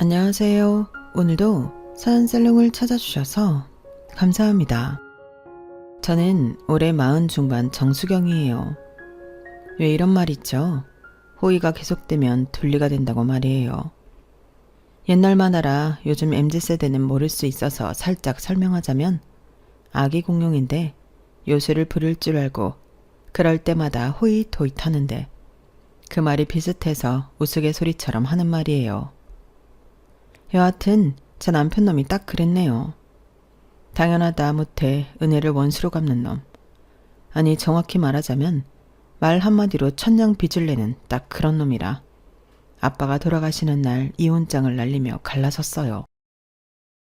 안녕하세요. 오늘도 사연살롱을 찾아주셔서 감사합니다. 저는 올해 40 중반 정수경이에요. 왜 이런 말 있죠? 호의가 계속되면 둘리가 된다고 말이에요. 옛날 만화라 요즘 MZ세대는 모를 수 있어서 살짝 설명하자면 아기 공룡인데 요술을 부릴 줄 알고 그럴 때마다 호잇호잇 하는데 그 말이 비슷해서 우스갯소리처럼 하는 말이에요. 여하튼 제 남편 놈이 딱 그랬네요. 당연하다 못해 은혜를 원수로 갚는 놈. 아니 정확히 말하자면 말 한마디로 천냥 빚을 내는 딱 그런 놈이라 아빠가 돌아가시는 날 이혼장을 날리며 갈라섰어요.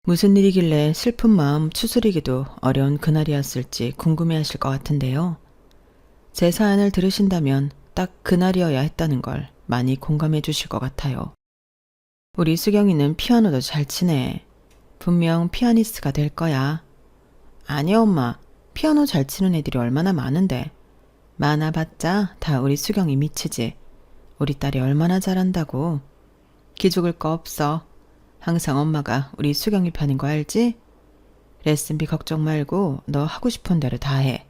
무슨 일이길래 슬픈 마음 추스리기도 어려운 그날이었을지 궁금해하실 것 같은데요. 제 사연을 들으신다면 딱 그날이어야 했다는 걸 많이 공감해 주실 것 같아요. 우리 수경이는 피아노도 잘 치네. 분명 피아니스트가 될 거야. 아니 엄마, 피아노 잘 치는 애들이 얼마나 많은데. 많아봤자 다 우리 수경이 미치지. 우리 딸이 얼마나 잘한다고. 기죽을 거 없어. 항상 엄마가 우리 수경이 편인 거 알지? 레슨비 걱정 말고 너 하고 싶은 대로 다 해.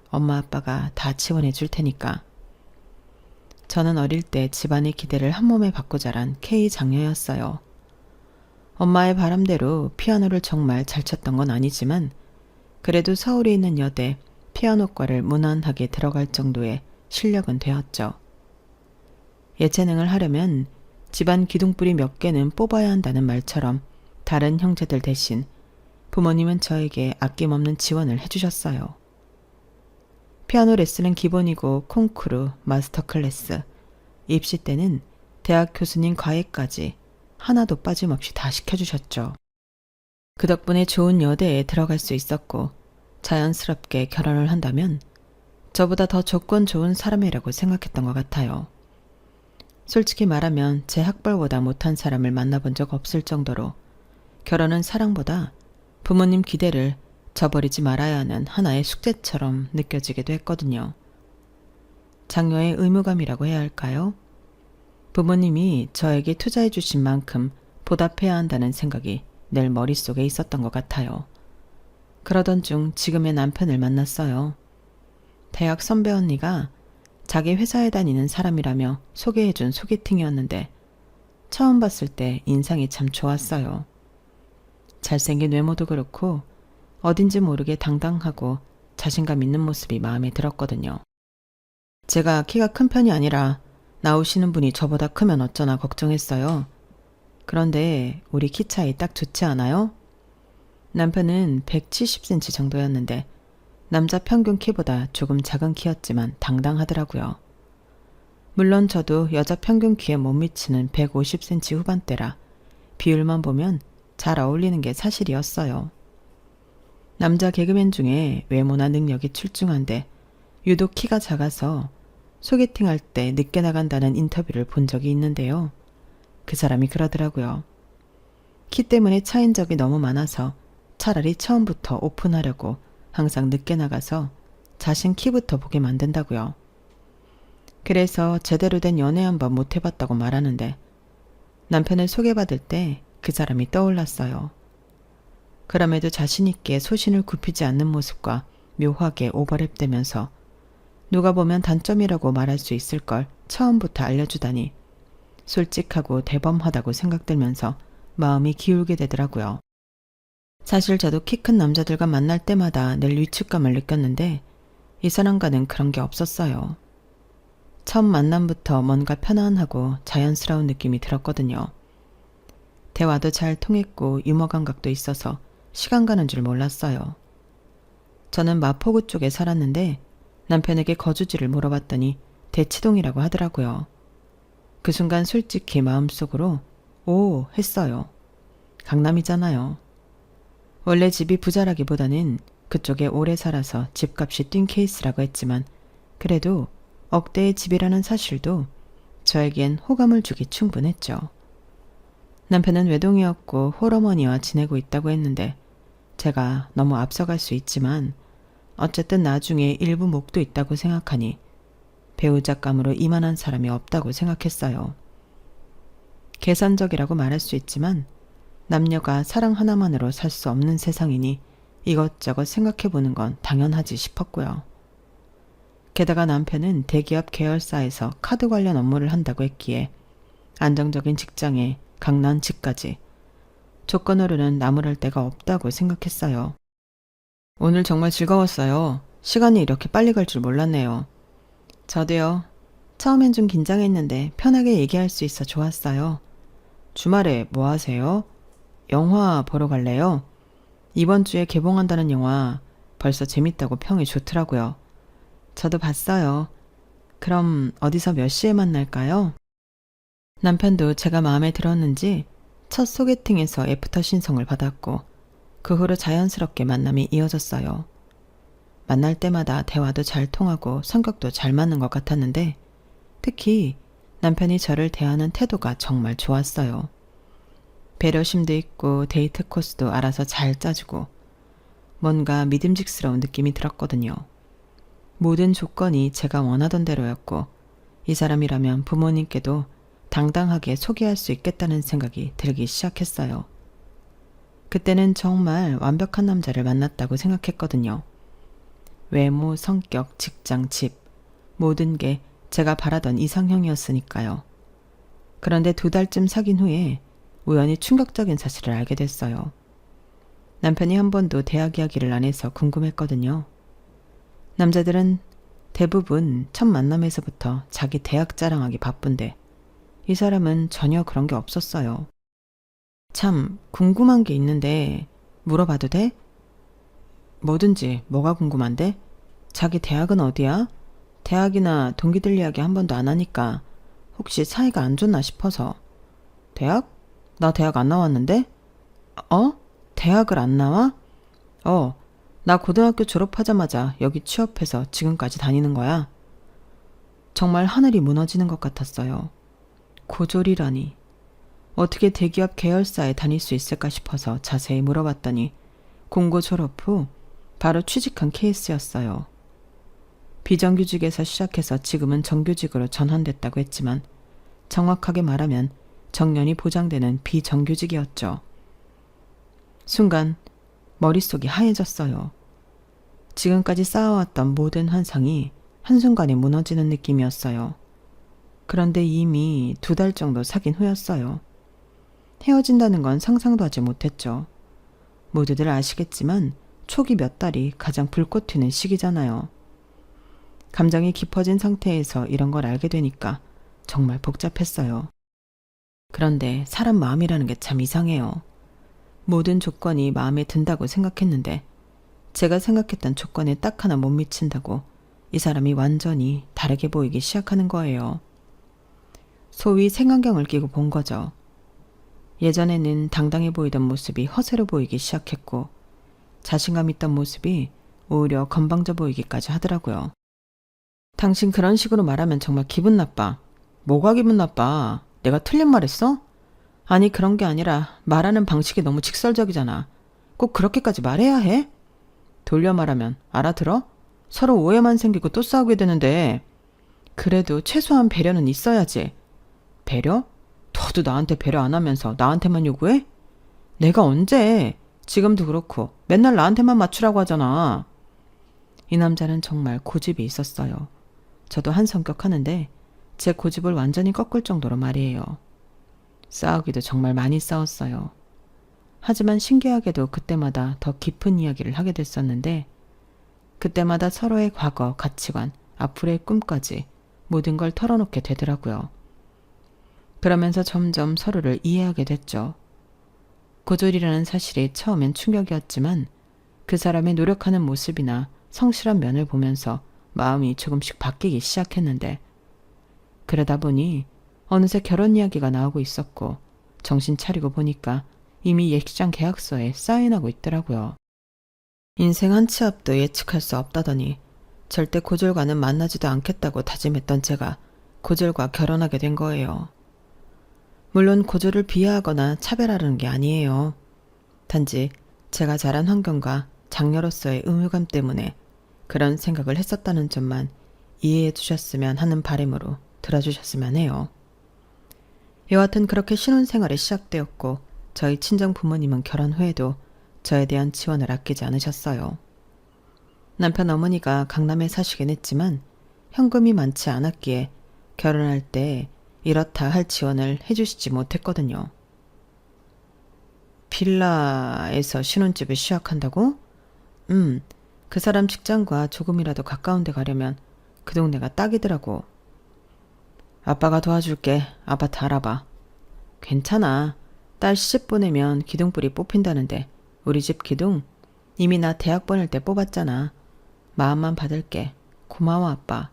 엄마 아빠가 다 지원해 줄 테니까. 저는 어릴 때 집안의 기대를 한 몸에 받고 자란 K 장녀였어요. 엄마의 바람대로 피아노를 정말 잘 쳤던 건 아니지만 그래도 서울에 있는 여대 피아노과를 무난하게 들어갈 정도의 실력은 되었죠. 예체능을 하려면 집안 기둥뿌리 몇 개는 뽑아야 한다는 말처럼 다른 형제들 대신 부모님은 저에게 아낌없는 지원을 해주셨어요. 피아노 레슨은 기본이고 콩쿠르, 마스터 클래스, 입시 때는 대학 교수님 과외까지 하나도 빠짐없이 다 시켜주셨죠. 그 덕분에 좋은 여대에 들어갈 수 있었고 자연스럽게 결혼을 한다면 저보다 더 조건 좋은 사람이라고 생각했던 것 같아요. 솔직히 말하면 제 학벌보다 못한 사람을 만나본 적 없을 정도로 결혼은 사랑보다 부모님 기대를 저버리지 말아야 하는 하나의 숙제처럼 느껴지기도 했거든요. 장녀의 의무감이라고 해야 할까요? 부모님이 저에게 투자해 주신 만큼 보답해야 한다는 생각이 늘 머릿속에 있었던 것 같아요. 그러던 중 지금의 남편을 만났어요. 대학 선배 언니가 자기 회사에 다니는 사람이라며 소개해준 소개팅이었는데 처음 봤을 때 인상이 참 좋았어요. 잘생긴 외모도 그렇고 어딘지 모르게 당당하고 자신감 있는 모습이 마음에 들었거든요. 제가 키가 큰 편이 아니라 나오시는 분이 저보다 크면 어쩌나 걱정했어요. 그런데 우리 키 차이 딱 좋지 않아요? 남편은 170cm 정도였는데 남자 평균 키보다 조금 작은 키였지만 당당하더라고요. 물론 저도 여자 평균 키에 못 미치는 150cm 후반대라 비율만 보면 잘 어울리는 게 사실이었어요. 남자 개그맨 중에 외모나 능력이 출중한데 유독 키가 작아서 소개팅할 때 늦게 나간다는 인터뷰를 본 적이 있는데요. 그 사람이 그러더라고요. 키 때문에 차인 적이 너무 많아서 차라리 처음부터 오픈하려고 항상 늦게 나가서 자신 키부터 보게 만든다고요. 그래서 제대로 된 연애 한번 못 해봤다고 말하는데 남편을 소개받을 때 그 사람이 떠올랐어요. 그럼에도 자신있게 소신을 굽히지 않는 모습과 묘하게 오버랩되면서 누가 보면 단점이라고 말할 수 있을 걸 처음부터 알려주다니 솔직하고 대범하다고 생각들면서 마음이 기울게 되더라고요. 사실 저도 키 큰 남자들과 만날 때마다 늘 위축감을 느꼈는데 이 사람과는 그런 게 없었어요. 처음 만남부터 뭔가 편안하고 자연스러운 느낌이 들었거든요. 대화도 잘 통했고 유머 감각도 있어서 시간 가는 줄 몰랐어요. 저는 마포구 쪽에 살았는데 남편에게 거주지를 물어봤더니 대치동이라고 하더라고요. 그 순간 솔직히 마음속으로 오 했어요. 강남이잖아요. 원래 집이 부자라기보다는 그쪽에 오래 살아서 집값이 뛴 케이스라고 했지만 그래도 억대의 집이라는 사실도 저에겐 호감을 주기 충분했죠. 남편은 외동이었고 홀어머니와 지내고 있다고 했는데 제가 너무 앞서갈 수 있지만 어쨌든 나중에 일부 목도 있다고 생각하니 배우자감으로 이만한 사람이 없다고 생각했어요. 계산적이라고 말할 수 있지만 남녀가 사랑 하나만으로 살 수 없는 세상이니 이것저것 생각해보는 건 당연하지 싶었고요. 게다가 남편은 대기업 계열사에서 카드 관련 업무를 한다고 했기에 안정적인 직장에 강남 집까지 조건으로는 나무랄 데가 없다고 생각했어요. 오늘 정말 즐거웠어요. 시간이 이렇게 빨리 갈 줄 몰랐네요. 저도요. 처음엔 좀 긴장했는데 편하게 얘기할 수 있어 좋았어요. 주말에 뭐 하세요? 영화 보러 갈래요? 이번 주에 개봉한다는 영화 벌써 재밌다고 평이 좋더라고요. 저도 봤어요. 그럼 어디서 몇 시에 만날까요? 남편도 제가 마음에 들었는지 첫 소개팅에서 애프터 신청을 받았고 그 후로 자연스럽게 만남이 이어졌어요. 만날 때마다 대화도 잘 통하고 성격도 잘 맞는 것 같았는데 특히 남편이 저를 대하는 태도가 정말 좋았어요. 배려심도 있고 데이트 코스도 알아서 잘 짜주고 뭔가 믿음직스러운 느낌이 들었거든요. 모든 조건이 제가 원하던 대로였고 이 사람이라면 부모님께도 당당하게 소개할 수 있겠다는 생각이 들기 시작했어요. 그때는 정말 완벽한 남자를 만났다고 생각했거든요. 외모, 성격, 직장, 집 모든 게 제가 바라던 이상형이었으니까요. 그런데 2달쯤 사귄 후에 우연히 충격적인 사실을 알게 됐어요. 남편이 한 번도 대학 이야기를 안 해서 궁금했거든요. 남자들은 대부분 첫 만남에서부터 자기 대학 자랑하기 바쁜데 이 사람은 전혀 그런 게 없었어요. 참 궁금한 게 있는데 물어봐도 돼? 뭐든지. 뭐가 궁금한데? 자기 대학은 어디야? 대학이나 동기들 이야기 한 번도 안 하니까 혹시 사이가 안 좋나 싶어서. 대학? 나 대학 안 나왔는데? 어? 대학을 안 나와? 나 고등학교 졸업하자마자 여기 취업해서 지금까지 다니는 거야. 정말 하늘이 무너지는 것 같았어요. 고졸이라니. 어떻게 대기업 계열사에 다닐 수 있을까 싶어서 자세히 물어봤더니 공고 졸업 후 바로 취직한 케이스였어요. 비정규직에서 시작해서 지금은 정규직으로 전환됐다고 했지만 정확하게 말하면 정년이 보장되는 비정규직이었죠. 순간 머릿속이 하얘졌어요. 지금까지 쌓아왔던 모든 환상이 한순간에 무너지는 느낌이었어요. 그런데 이미 2달 정도 사귄 후였어요. 헤어진다는 건 상상도 하지 못했죠. 모두들 아시겠지만 초기 몇 달이 가장 불꽃 튀는 시기잖아요. 감정이 깊어진 상태에서 이런 걸 알게 되니까 정말 복잡했어요. 그런데 사람 마음이라는 게 참 이상해요. 모든 조건이 마음에 든다고 생각했는데 제가 생각했던 조건에 딱 하나 못 미친다고 이 사람이 완전히 다르게 보이기 시작하는 거예요. 소위 색안경을 끼고 본 거죠. 예전에는 당당해 보이던 모습이 허세로 보이기 시작했고 자신감 있던 모습이 오히려 건방져 보이기까지 하더라고요. 당신 그런 식으로 말하면 정말 기분 나빠. 뭐가 기분 나빠? 내가 틀린 말 했어? 아니 그런 게 아니라 말하는 방식이 너무 직설적이잖아. 꼭 그렇게까지 말해야 해? 돌려 말하면 알아들어? 서로 오해만 생기고 또 싸우게 되는데 그래도 최소한 배려는 있어야지. 배려? 너도 나한테 배려 안 하면서 나한테만 요구해? 내가 언제? 지금도 그렇고 맨날 나한테만 맞추라고 하잖아. 이 남자는 정말 고집이 있었어요. 저도 한 성격 하는데 제 고집을 완전히 꺾을 정도로 말이에요. 싸우기도 정말 많이 싸웠어요. 하지만 신기하게도 그때마다 더 깊은 이야기를 하게 됐었는데 그때마다 서로의 과거, 가치관, 앞으로의 꿈까지 모든 걸 털어놓게 되더라고요. 그러면서 점점 서로를 이해하게 됐죠. 고졸이라는 사실이 처음엔 충격이었지만 그 사람의 노력하는 모습이나 성실한 면을 보면서 마음이 조금씩 바뀌기 시작했는데 그러다 보니 어느새 결혼 이야기가 나오고 있었고 정신 차리고 보니까 이미 예식장 계약서에 사인하고 있더라고요. 인생 한 치 앞도 예측할 수 없다더니 절대 고졸과는 만나지도 않겠다고 다짐했던 제가 고졸과 결혼하게 된 거예요. 물론 고졸을 비하하거나 차별하려는 게 아니에요. 단지 제가 자란 환경과 장녀로서의 의무감 때문에 그런 생각을 했었다는 점만 이해해 주셨으면 하는 바람으로 들어주셨으면 해요. 여하튼 그렇게 신혼생활이 시작되었고 저희 친정 부모님은 결혼 후에도 저에 대한 지원을 아끼지 않으셨어요. 남편 어머니가 강남에 사시긴 했지만 현금이 많지 않았기에 결혼할 때 이렇다 할 지원을 해주시지 못했거든요. 빌라에서 신혼집을 시작한다고? 그 사람 직장과 조금이라도 가까운 데 가려면 그 동네가 딱이더라고. 아빠가 도와줄게. 아파트 알아봐. 괜찮아. 딸 시집 보내면 기둥불이 뽑힌다는데 우리 집 기둥 이미 나 대학 보낼 때 뽑았잖아. 마음만 받을게. 고마워 아빠.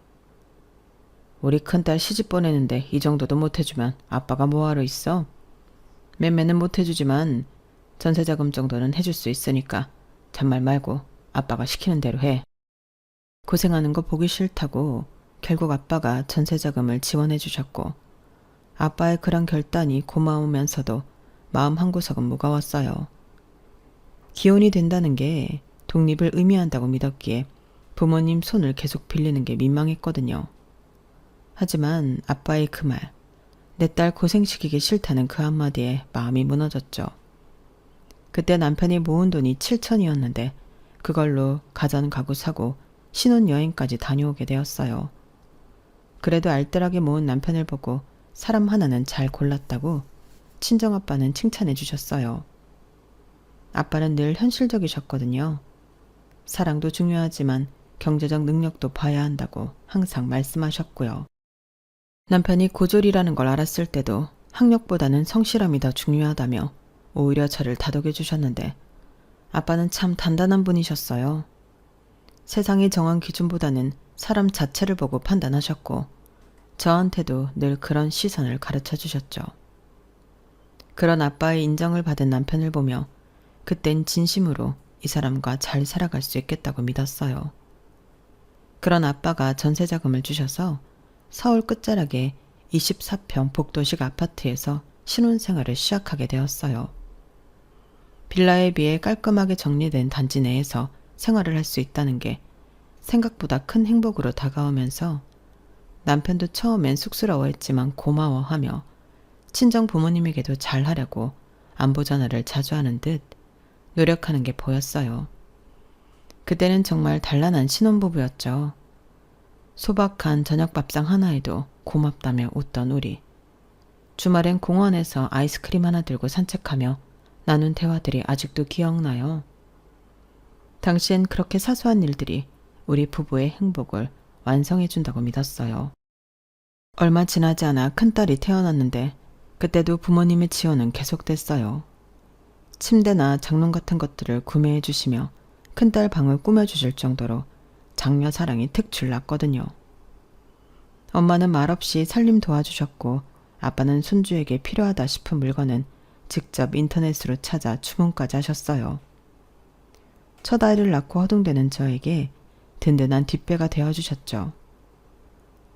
우리 큰딸 시집 보내는데 이 정도도 못해주면 아빠가 뭐하러 있어? 매매는 못해주지만 전세자금 정도는 해줄 수 있으니까 잔말 말고 아빠가 시키는 대로 해. 고생하는 거 보기 싫다고 결국 아빠가 전세자금을 지원해 주셨고 아빠의 그런 결단이 고마우면서도 마음 한구석은 무거웠어요. 기혼이 된다는 게 독립을 의미한다고 믿었기에 부모님 손을 계속 빌리는 게 민망했거든요. 하지만 아빠의 그 말, 내 딸 고생시키기 싫다는 그 한마디에 마음이 무너졌죠. 그때 남편이 모은 돈이 7천이었는데 그걸로 가전 가구 사고 신혼여행까지 다녀오게 되었어요. 그래도 알뜰하게 모은 남편을 보고 사람 하나는 잘 골랐다고 친정아빠는 칭찬해 주셨어요. 아빠는 늘 현실적이셨거든요. 사랑도 중요하지만 경제적 능력도 봐야 한다고 항상 말씀하셨고요. 남편이 고졸이라는 걸 알았을 때도 학력보다는 성실함이 더 중요하다며 오히려 저를 다독여 주셨는데 아빠는 참 단단한 분이셨어요. 세상이 정한 기준보다는 사람 자체를 보고 판단하셨고 저한테도 늘 그런 시선을 가르쳐 주셨죠. 그런 아빠의 인정을 받은 남편을 보며 그땐 진심으로 이 사람과 잘 살아갈 수 있겠다고 믿었어요. 그런 아빠가 전세자금을 주셔서 서울 끝자락에 24평 복도식 아파트에서 신혼생활을 시작하게 되었어요. 빌라에 비해 깔끔하게 정리된 단지 내에서 생활을 할 수 있다는 게 생각보다 큰 행복으로 다가오면서 남편도 처음엔 쑥스러워했지만 고마워하며 친정 부모님에게도 잘하려고 안부 전화를 자주 하는 듯 노력하는 게 보였어요. 그때는 정말 단란한 신혼부부였죠. 소박한 저녁 밥상 하나에도 고맙다며 웃던 우리. 주말엔 공원에서 아이스크림 하나 들고 산책하며 나눈 대화들이 아직도 기억나요. 당시엔 그렇게 사소한 일들이 우리 부부의 행복을 완성해준다고 믿었어요. 얼마 지나지 않아 큰딸이 태어났는데 그때도 부모님의 지원은 계속됐어요. 침대나 장롱 같은 것들을 구매해 주시며 큰딸 방을 꾸며주실 정도로 장녀 사랑이 특출났거든요. 엄마는 말없이 살림 도와주셨고 아빠는 손주에게 필요하다 싶은 물건은 직접 인터넷으로 찾아 주문까지 하셨어요. 첫 아이를 낳고 허둥대는 저에게 든든한 뒷배가 되어주셨죠.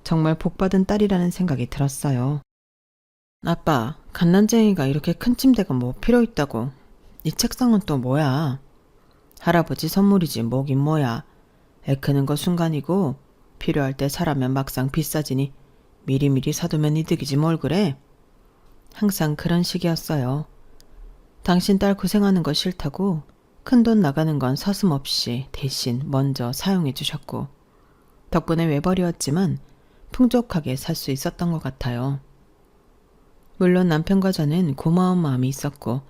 정말 복받은 딸이라는 생각이 들었어요. 아빠, 갓난쟁이가 이렇게 큰 침대가 뭐 필요 있다고. 이 책상은 또 뭐야? 할아버지 선물이지 뭐긴 뭐야. 애 크는 거 순간이고 필요할 때 사라면 막상 비싸지니 미리미리 사두면 이득이지 뭘 그래? 항상 그런 식이었어요. 당신 딸 고생하는 거 싫다고 큰돈 나가는 건 서슴없이 대신 먼저 사용해 주셨고 덕분에 외벌이었지만 풍족하게 살 수 있었던 것 같아요. 물론 남편과 저는 고마운 마음이 있었고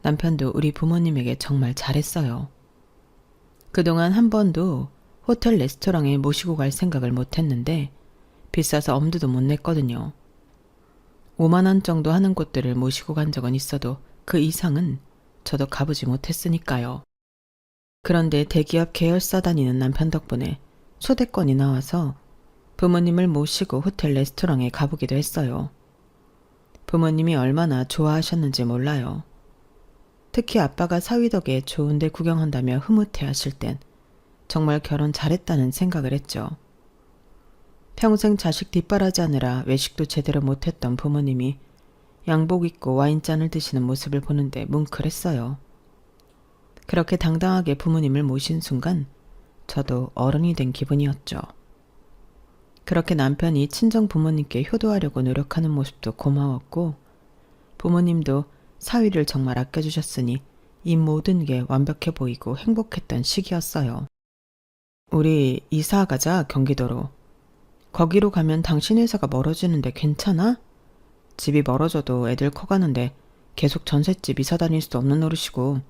남편도 우리 부모님에게 정말 잘했어요. 그동안 한 번도 호텔 레스토랑에 모시고 갈 생각을 못했는데 비싸서 엄두도 못 냈거든요. 5만 원 정도 하는 곳들을 모시고 간 적은 있어도 그 이상은 저도 가보지 못했으니까요. 그런데 대기업 계열사 다니는 남편 덕분에 초대권이 나와서 부모님을 모시고 호텔 레스토랑에 가보기도 했어요. 부모님이 얼마나 좋아하셨는지 몰라요. 특히 아빠가 사위 덕에 좋은 데 구경한다며 흐뭇해 하실 땐 정말 결혼 잘했다는 생각을 했죠. 평생 자식 뒷바라지하느라 외식도 제대로 못했던 부모님이 양복 입고 와인잔을 드시는 모습을 보는데 뭉클했어요. 그렇게 당당하게 부모님을 모신 순간 저도 어른이 된 기분이었죠. 그렇게 남편이 친정 부모님께 효도하려고 노력하는 모습도 고마웠고 부모님도 사위를 정말 아껴주셨으니 이 모든 게 완벽해 보이고 행복했던 시기였어요. 우리 이사 가자, 경기도로. 거기로 가면 당신 회사가 멀어지는데 괜찮아? 집이 멀어져도 애들 커가는데 계속 전셋집 이사 다닐 수 없는 노릇이고,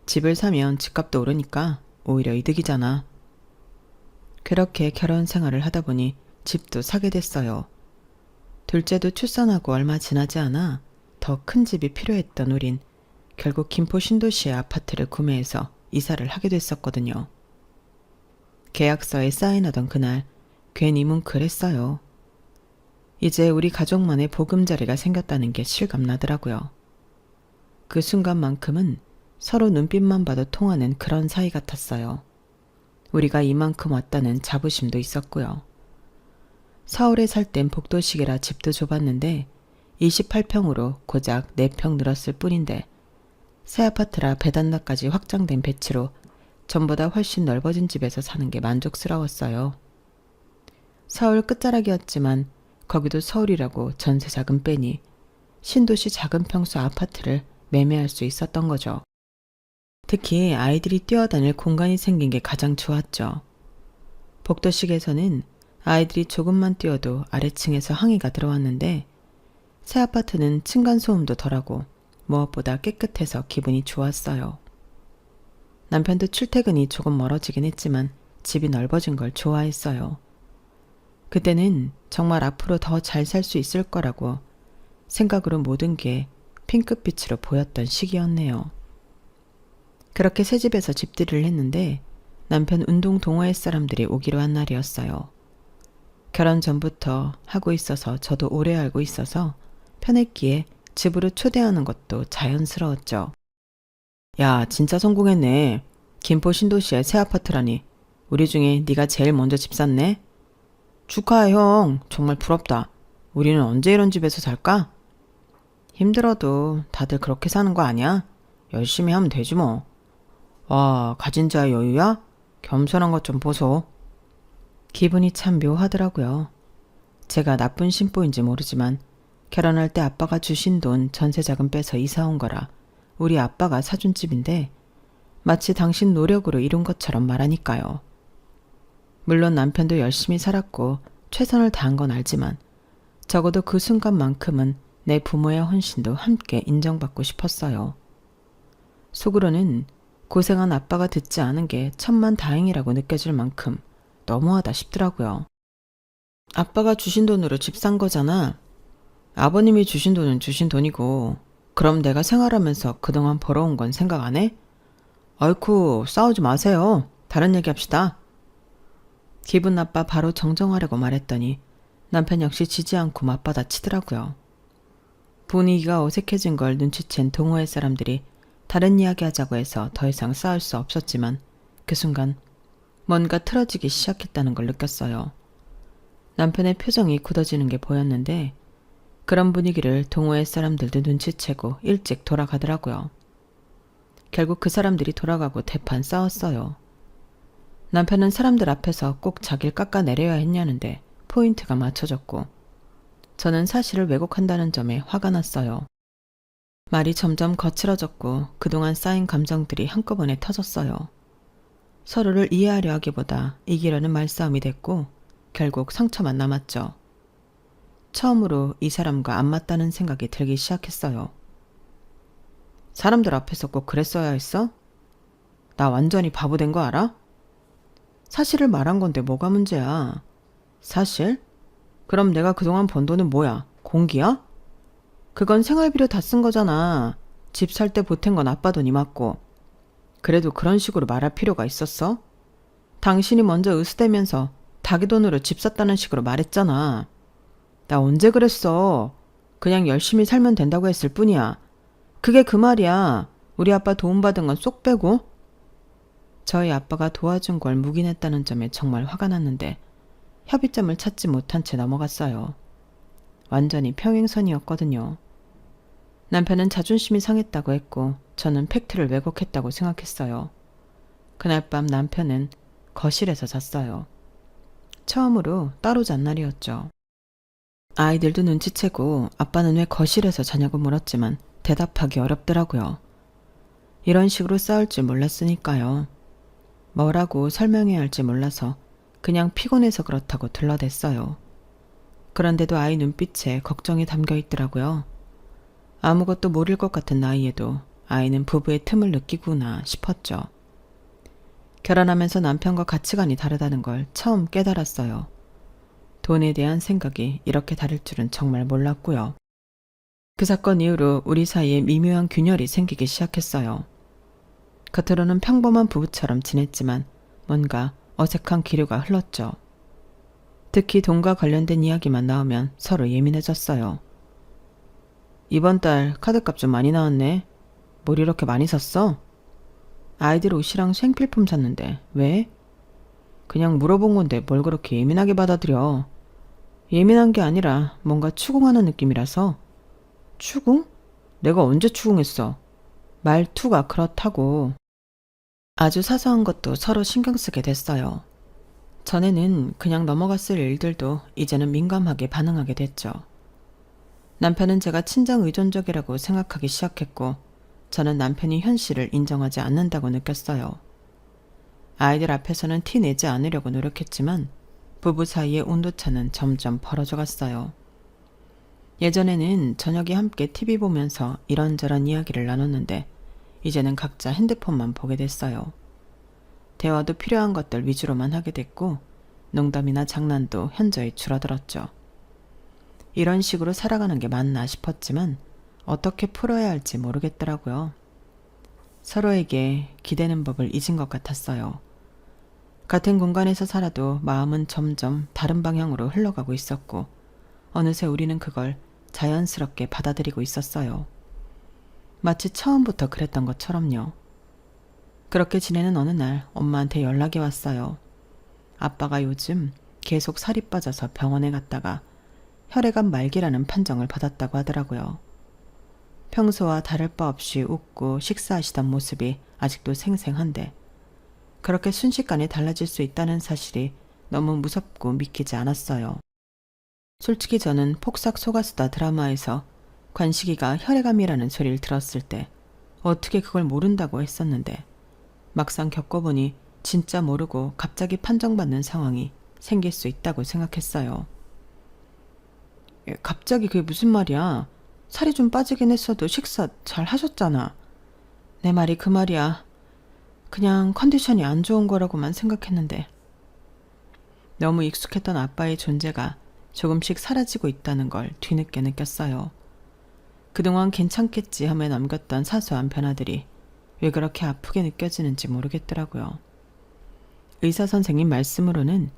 집을 사면 집값도 오르니까 오히려 이득이잖아. 그렇게 결혼 생활을 하다 보니 집도 사게 됐어요. 둘째도 출산하고 얼마 지나지 않아 더 큰 집이 필요했던 우린 결국 김포 신도시의 아파트를 구매해서 이사를 하게 됐었거든요. 계약서에 사인하던 그날 괜히 뭉클했어요. 이제 우리 가족만의 보금자리가 생겼다는 게 실감나더라고요. 그 순간만큼은 서로 눈빛만 봐도 통하는 그런 사이 같았어요. 우리가 이만큼 왔다는 자부심도 있었고요. 서울에 살 땐 복도식이라 집도 좁았는데 28평으로 고작 4평 늘었을 뿐인데 새 아파트라 베란다까지 확장된 배치로 전보다 훨씬 넓어진 집에서 사는 게 만족스러웠어요. 서울 끝자락이었지만 거기도 서울이라고 전세 자금 빼니 신도시 작은 평수 아파트를 매매할 수 있었던 거죠. 특히 아이들이 뛰어다닐 공간이 생긴 게 가장 좋았죠. 복도식에서는 아이들이 조금만 뛰어도 아래층에서 항의가 들어왔는데 새 아파트는 층간소음도 덜하고 무엇보다 깨끗해서 기분이 좋았어요. 남편도 출퇴근이 조금 멀어지긴 했지만 집이 넓어진 걸 좋아했어요. 그때는 정말 앞으로 더 잘 살 수 있을 거라고 생각으로 모든 게 핑크빛으로 보였던 시기였네요. 그렇게 새 집에서 집들이를 했는데 남편 운동 동호회 사람들이 오기로 한 날이었어요. 결혼 전부터 하고 있어서 저도 오래 알고 있어서 편했기에 집으로 초대하는 것도 자연스러웠죠. 야, 진짜 성공했네. 김포 신도시의 새 아파트라니. 우리 중에 네가 제일 먼저 집 샀네. 축하해, 형. 정말 부럽다. 우리는 언제 이런 집에서 살까? 힘들어도 다들 그렇게 사는 거 아니야? 열심히 하면 되지 뭐. 와, 가진 자의 여유야? 겸손한 것 좀 보소. 기분이 참 묘하더라고요. 제가 나쁜 심보인지 모르지만 결혼할 때 아빠가 주신 돈 전세자금 빼서 이사 온 거라 우리 아빠가 사준 집인데 마치 당신 노력으로 이룬 것처럼 말하니까요. 물론 남편도 열심히 살았고 최선을 다한 건 알지만 적어도 그 순간만큼은 내 부모의 헌신도 함께 인정받고 싶었어요. 속으로는 고생한 아빠가 듣지 않은 게 천만다행이라고 느껴질 만큼 너무하다 싶더라고요. 아빠가 주신 돈으로 집 산 거잖아. 아버님이 주신 돈은 주신 돈이고 그럼 내가 생활하면서 그동안 벌어온 건 생각 안 해? 아이쿠, 싸우지 마세요. 다른 얘기 합시다. 기분 나빠 바로 정정하려고 말했더니 남편 역시 지지 않고 맞받아치더라고요. 분위기가 어색해진 걸 눈치챈 동호회 사람들이 다른 이야기 하자고 해서 더 이상 싸울 수 없었지만 그 순간 뭔가 틀어지기 시작했다는 걸 느꼈어요. 남편의 표정이 굳어지는 게 보였는데 그런 분위기를 동호회 사람들도 눈치채고 일찍 돌아가더라고요. 결국 그 사람들이 돌아가고 대판 싸웠어요. 남편은 사람들 앞에서 꼭 자기를 깎아내려야 했냐는데 포인트가 맞춰졌고 저는 사실을 왜곡한다는 점에 화가 났어요. 말이 점점 거칠어졌고 그동안 쌓인 감정들이 한꺼번에 터졌어요. 서로를 이해하려 하기보다 이기려는 말싸움이 됐고 결국 상처만 남았죠. 처음으로 이 사람과 안 맞다는 생각이 들기 시작했어요. 사람들 앞에서 꼭 그랬어야 했어? 나 완전히 바보 된 거 알아? 사실을 말한 건데 뭐가 문제야? 사실? 그럼 내가 그동안 번 돈은 뭐야? 공기야? 그건 생활비로 다 쓴 거잖아. 집 살 때 보탠 건 아빠 돈이 맞고. 그래도 그런 식으로 말할 필요가 있었어? 당신이 먼저 으스대면서 자기 돈으로 집 샀다는 식으로 말했잖아. 나 언제 그랬어? 그냥 열심히 살면 된다고 했을 뿐이야. 그게 그 말이야. 우리 아빠 도움받은 건 쏙 빼고. 저희 아빠가 도와준 걸 묵인했다는 점에 정말 화가 났는데 협의점을 찾지 못한 채 넘어갔어요. 완전히 평행선이었거든요. 남편은 자존심이 상했다고 했고 저는 팩트를 왜곡했다고 생각했어요. 그날 밤 남편은 거실에서 잤어요. 처음으로 따로 잔 날이었죠. 아이들도 눈치채고 아빠는 왜 거실에서 자냐고 물었지만 대답하기 어렵더라고요. 이런 식으로 싸울 줄 몰랐으니까요. 뭐라고 설명해야 할지 몰라서 그냥 피곤해서 그렇다고 들러댔어요. 그런데도 아이 눈빛에 걱정이 담겨 있더라고요. 아무것도 모를 것 같은 나이에도 아이는 부부의 틈을 느끼구나 싶었죠. 결혼하면서 남편과 가치관이 다르다는 걸 처음 깨달았어요. 돈에 대한 생각이 이렇게 다를 줄은 정말 몰랐고요. 그 사건 이후로 우리 사이에 미묘한 균열이 생기기 시작했어요. 겉으로는 평범한 부부처럼 지냈지만 뭔가 어색한 기류가 흘렀죠. 특히 돈과 관련된 이야기만 나오면 서로 예민해졌어요. 이번 달 카드값 좀 많이 나왔네. 뭘 이렇게 많이 샀어? 아이들 옷이랑 생필품 샀는데 왜? 그냥 물어본 건데 뭘 그렇게 예민하게 받아들여. 예민한 게 아니라 뭔가 추궁하는 느낌이라서. 추궁? 내가 언제 추궁했어? 말투가 그렇다고. 아주 사소한 것도 서로 신경 쓰게 됐어요. 전에는 그냥 넘어갔을 일들도 이제는 민감하게 반응하게 됐죠. 남편은 제가 친정 의존적이라고 생각하기 시작했고 저는 남편이 현실을 인정하지 않는다고 느꼈어요. 아이들 앞에서는 티 내지 않으려고 노력했지만 부부 사이의 온도차는 점점 벌어져 갔어요. 예전에는 저녁에 함께 TV 보면서 이런저런 이야기를 나눴는데 이제는 각자 핸드폰만 보게 됐어요. 대화도 필요한 것들 위주로만 하게 됐고 농담이나 장난도 현저히 줄어들었죠. 이런 식으로 살아가는 게 맞나 싶었지만 어떻게 풀어야 할지 모르겠더라고요. 서로에게 기대는 법을 잊은 것 같았어요. 같은 공간에서 살아도 마음은 점점 다른 방향으로 흘러가고 있었고 어느새 우리는 그걸 자연스럽게 받아들이고 있었어요. 마치 처음부터 그랬던 것처럼요. 그렇게 지내는 어느 날 엄마한테 연락이 왔어요. 아빠가 요즘 계속 살이 빠져서 병원에 갔다가 혈액암 말기라는 판정을 받았다고 하더라고요. 평소와 다를 바 없이 웃고 식사하시던 모습이 아직도 생생한데 그렇게 순식간에 달라질 수 있다는 사실이 너무 무섭고 믿기지 않았어요. 솔직히 저는 폭삭 속았수다 드라마에서 관식이가 혈액암이라는 소리를 들었을 때 어떻게 그걸 모른다고 했었는데 막상 겪어보니 진짜 모르고 갑자기 판정받는 상황이 생길 수 있다고 생각했어요. 갑자기 그게 무슨 말이야? 살이 좀 빠지긴 했어도 식사 잘 하셨잖아. 내 말이 그 말이야. 그냥 컨디션이 안 좋은 거라고만 생각했는데. 너무 익숙했던 아빠의 존재가 조금씩 사라지고 있다는 걸 뒤늦게 느꼈어요. 그동안 괜찮겠지 하며 남겼던 사소한 변화들이 왜 그렇게 아프게 느껴지는지 모르겠더라고요. 의사 선생님 말씀으로는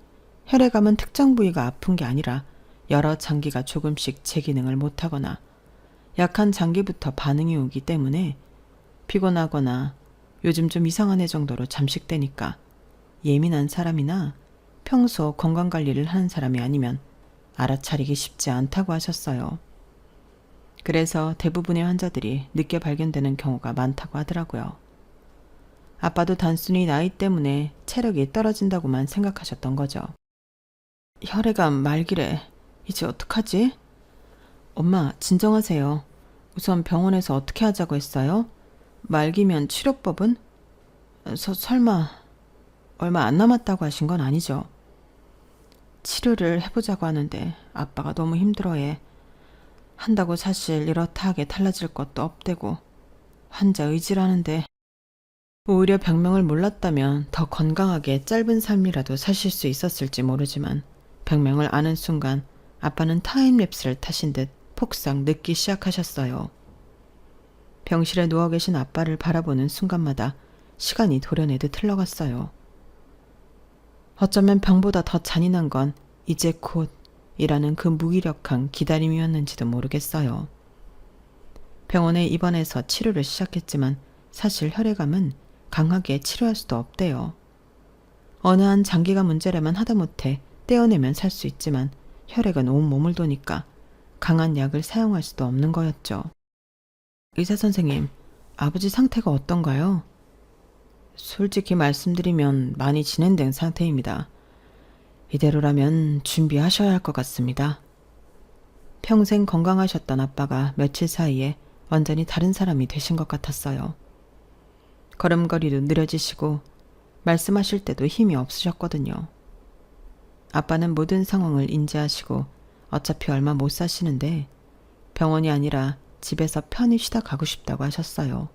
혈액암은 특정 부위가 아픈 게 아니라 여러 장기가 조금씩 제 기능을 못하거나 약한 장기부터 반응이 오기 때문에 피곤하거나 요즘 좀 이상한 애 정도로 잠식되니까 예민한 사람이나 평소 건강관리를 하는 사람이 아니면 알아차리기 쉽지 않다고 하셨어요. 그래서 대부분의 환자들이 늦게 발견되는 경우가 많다고 하더라고요. 아빠도 단순히 나이 때문에 체력이 떨어진다고만 생각하셨던 거죠. 혈액암 말기래. 이제 어떡하지? 엄마, 진정하세요. 우선 병원에서 어떻게 하자고 했어요? 말기면 치료법은? 설마 얼마 안 남았다고 하신 건 아니죠? 치료를 해보자고 하는데 아빠가 너무 힘들어해. 한다고 사실 이렇다 하게 달라질 것도 없대고 환자 의지라는데 오히려 병명을 몰랐다면 더 건강하게 짧은 삶이라도 사실 수 있었을지 모르지만 병명을 아는 순간 아빠는 타임랩스를 타신 듯 폭삭 늙기 시작하셨어요. 병실에 누워 계신 아빠를 바라보는 순간마다 시간이 도려내듯 흘러갔어요. 어쩌면 병보다 더 잔인한 건 이제 곧 이라는 그 무기력한 기다림이었는지도 모르겠어요. 병원에 입원해서 치료를 시작했지만 사실 혈액암은 강하게 치료할 수도 없대요. 어느 한 장기가 문제라면 하다못해 떼어내면 살 수 있지만 혈액은 온몸을 도니까 강한 약을 사용할 수도 없는 거였죠. 의사 선생님, 아버지 상태가 어떤가요? 솔직히 말씀드리면 많이 진행된 상태입니다. 이대로라면 준비하셔야 할 것 같습니다. 평생 건강하셨던 아빠가 며칠 사이에 완전히 다른 사람이 되신 것 같았어요. 걸음걸이도 느려지시고 말씀하실 때도 힘이 없으셨거든요. 아빠는 모든 상황을 인지하시고 어차피 얼마 못 사시는데 병원이 아니라 집에서 편히 쉬다 가고 싶다고 하셨어요.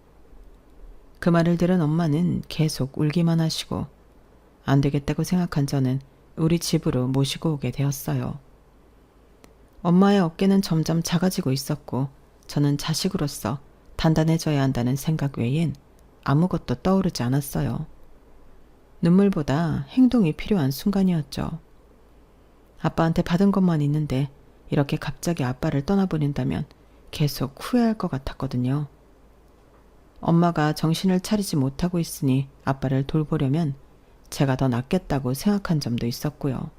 그 말을 들은 엄마는 계속 울기만 하시고 안 되겠다고 생각한 저는 우리 집으로 모시고 오게 되었어요. 엄마의 어깨는 점점 작아지고 있었고 저는 자식으로서 단단해져야 한다는 생각 외엔 아무것도 떠오르지 않았어요. 눈물보다 행동이 필요한 순간이었죠. 아빠한테 받은 것만 있는데 이렇게 갑자기 아빠를 떠나버린다면 계속 후회할 것 같았거든요. 엄마가 정신을 차리지 못하고 있으니 아빠를 돌보려면 제가 더 낫겠다고 생각한 점도 있었고요.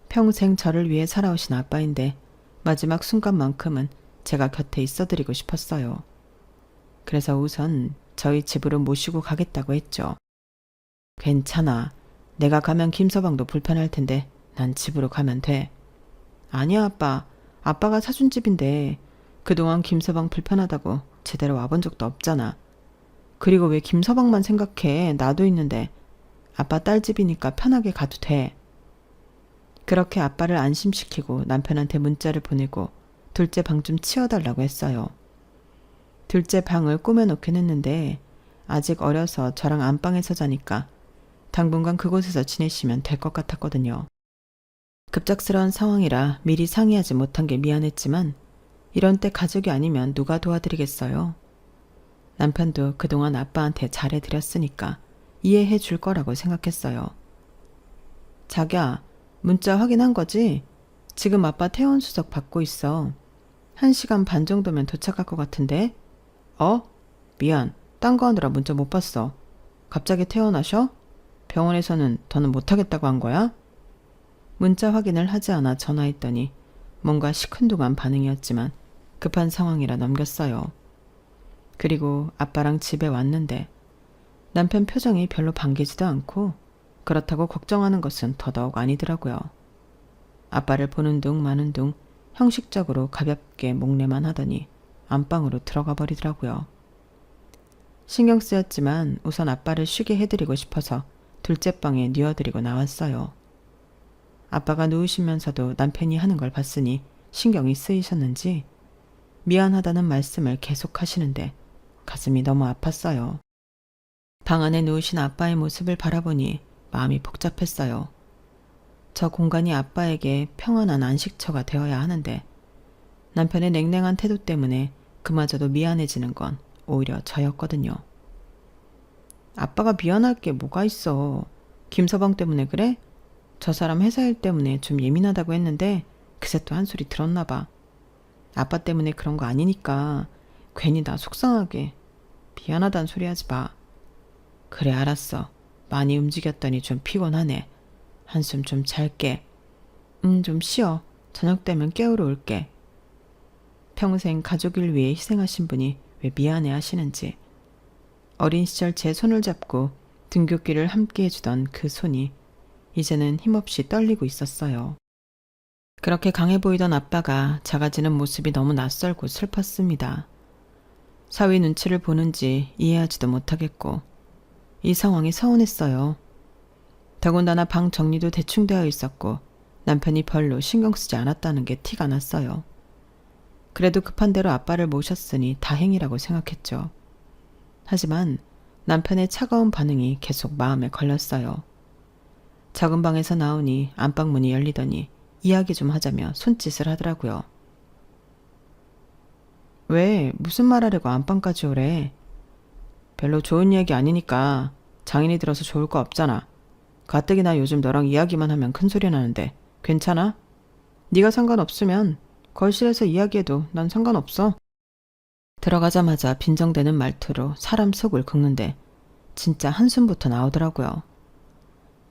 평생 저를 위해 살아오신 아빠인데 마지막 순간만큼은 제가 곁에 있어드리고 싶었어요. 그래서 우선 저희 집으로 모시고 가겠다고 했죠. 괜찮아. 내가 가면 김서방도 불편할 텐데 난 집으로 가면 돼. 아니야, 아빠. 아빠가 사준 집인데 그동안 김서방 불편하다고 제대로 와본 적도 없잖아. 그리고 왜 김서방만 생각해? 나도 있는데. 아빠 딸 집이니까 편하게 가도 돼. 그렇게 아빠를 안심시키고 남편한테 문자를 보내고 둘째 방 좀 치워달라고 했어요. 둘째 방을 꾸며놓긴 했는데 아직 어려서 저랑 안방에서 자니까 당분간 그곳에서 지내시면 될 것 같았거든요. 급작스러운 상황이라 미리 상의하지 못한 게 미안했지만 이런 때 가족이 아니면 누가 도와드리겠어요. 남편도 그동안 아빠한테 잘해드렸으니까 이해해 줄 거라고 생각했어요. 자기야, 문자 확인한 거지? 지금 아빠 퇴원 수석 받고 있어. 1시간 반 정도면 도착할 것 같은데? 미안. 딴 거 하느라 문자 못 봤어. 갑자기 퇴원하셔? 병원에서는 더는 못하겠다고 한 거야? 문자 확인을 하지 않아 전화했더니 뭔가 시큰둥한 반응이었지만 급한 상황이라 넘겼어요. 그리고 아빠랑 집에 왔는데 남편 표정이 별로 반기지도 않고 그렇다고 걱정하는 것은 더더욱 아니더라고요. 아빠를 보는 둥 마는 둥 형식적으로 가볍게 목례만 하더니 안방으로 들어가 버리더라고요. 신경 쓰였지만 우선 아빠를 쉬게 해드리고 싶어서 둘째 방에 뉘어드리고 나왔어요. 아빠가 누우시면서도 남편이 하는 걸 봤으니 신경이 쓰이셨는지 미안하다는 말씀을 계속 하시는데 가슴이 너무 아팠어요. 방 안에 누우신 아빠의 모습을 바라보니 마음이 복잡했어요. 저 공간이 아빠에게 평안한 안식처가 되어야 하는데 남편의 냉랭한 태도 때문에 그마저도 미안해지는 건 오히려 저였거든요. 아빠가 미안할 게 뭐가 있어. 김서방 때문에 그래? 저 사람 회사 일 때문에 좀 예민하다고 했는데 그새 또 한 소리 들었나 봐. 아빠 때문에 그런 거 아니니까 괜히 나 속상하게 미안하단 소리 하지 마. 그래 알았어. 많이 움직였더니 좀 피곤하네. 한숨 좀 잘게. 좀 쉬어. 저녁 되면 깨우러 올게. 평생 가족을 위해 희생하신 분이 왜 미안해 하시는지. 어린 시절 제 손을 잡고 등굣길을 함께 해주던 그 손이 이제는 힘없이 떨리고 있었어요. 그렇게 강해 보이던 아빠가 작아지는 모습이 너무 낯설고 슬펐습니다. 사위 눈치를 보는지 이해하지도 못하겠고 이 상황이 서운했어요. 더군다나 방 정리도 대충 되어 있었고 남편이 별로 신경 쓰지 않았다는 게 티가 났어요. 그래도 급한 대로 아빠를 모셨으니 다행이라고 생각했죠. 하지만 남편의 차가운 반응이 계속 마음에 걸렸어요. 작은 방에서 나오니 안방문이 열리더니 이야기 좀 하자며 손짓을 하더라고요. 왜? 무슨 말 하려고 안방까지 오래? 별로 좋은 이야기 아니니까 장인이 들어서 좋을 거 없잖아. 가뜩이나 요즘 너랑 이야기만 하면 큰소리 나는데 괜찮아? 네가 상관없으면 거실에서 이야기해도 난 상관없어. 들어가자마자 빈정대는 말투로 사람 속을 긁는데 진짜 한숨부터 나오더라고요.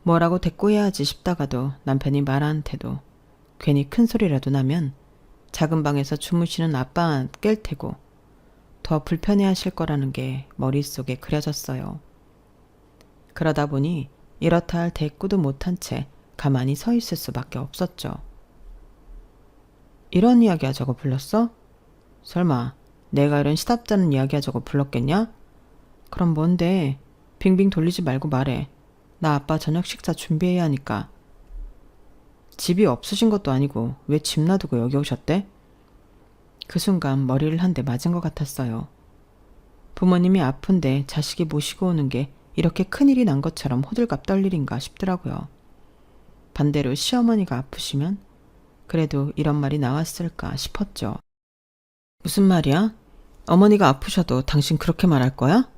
뭐라고 대꾸해야지 싶다가도 남편이 말하는 태도 괜히 큰 소리라도 나면 작은 방에서 주무시는 아빠 깰 테고 더 불편해하실 거라는 게 머릿속에 그려졌어요. 그러다 보니 이렇다 할 대꾸도 못한 채 가만히 서 있을 수밖에 없었죠. 이런 이야기 하자고 불렀어? 설마 내가 이런 시답잖은 이야기 하자고 불렀겠냐? 그럼 뭔데? 빙빙 돌리지 말고 말해. 나 아빠 저녁 식사 준비해야 하니까. 집이 없으신 것도 아니고 왜 집 놔두고 여기 오셨대? 그 순간 머리를 한 대 맞은 것 같았어요. 부모님이 아픈데 자식이 모시고 오는 게 이렇게 큰일이 난 것처럼 호들갑 떨 일인가 싶더라고요. 반대로 시어머니가 아프시면 그래도 이런 말이 나왔을까 싶었죠. 무슨 말이야? 어머니가 아프셔도 당신 그렇게 말할 거야?